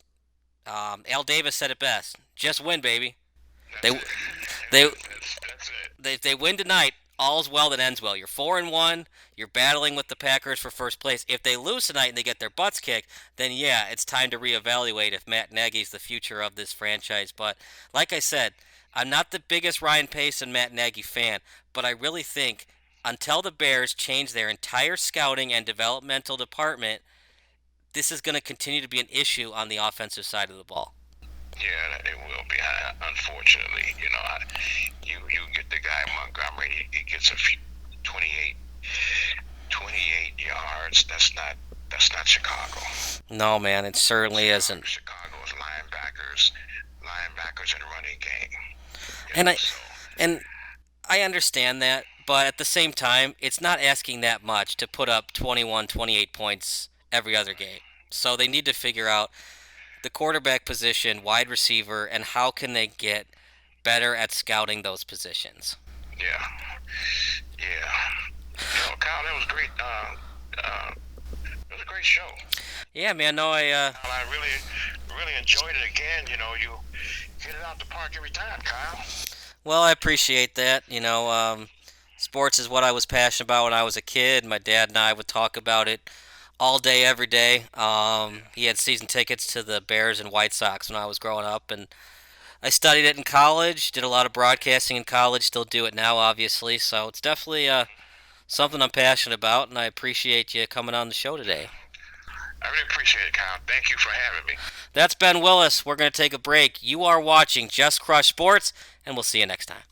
Al Davis said it best: just win, baby. That's They it. they That's it. they win tonight. All's well that ends well. You're 4-1. You're battling with the Packers for first place. If they lose tonight and they get their butts kicked, then yeah, it's time to reevaluate if Matt Nagy's the future of this franchise. But like I said, I'm not the biggest Ryan Pace and Matt Nagy fan, but I really think until the Bears change their entire scouting and developmental department, this is going to continue to be an issue on the offensive side of the ball. Yeah, it will be. Unfortunately, you get the guy Montgomery. He gets a few 28, 28 yards. That's not Chicago. No, man, it certainly isn't. Chicago's linebackers and running game. And I So and I understand that, but at the same time, it's not asking that much to put up 21, 28 points every other game. So they need to figure out the quarterback position, wide receiver, and how can they get better at scouting those positions. yeah, yeah. Kyle, that was great. It was a great show. Yeah, man. No, I I really enjoyed it again. You hit it out the park every time, Kyle. well, I appreciate that. Sports is what I was passionate about when I was a kid. My dad and I would talk about it all day, every day. He had season tickets to the Bears and White Sox when I was growing up, and I studied it in college. Did a lot of broadcasting in college. Still do it now, obviously. So it's definitely something I'm passionate about, and I appreciate you coming on the show today. I really appreciate it, Kyle. Thank you for having me. That's Ben Willis. We're going to take a break. You are watching Just Crush Sports, and we'll see you next time.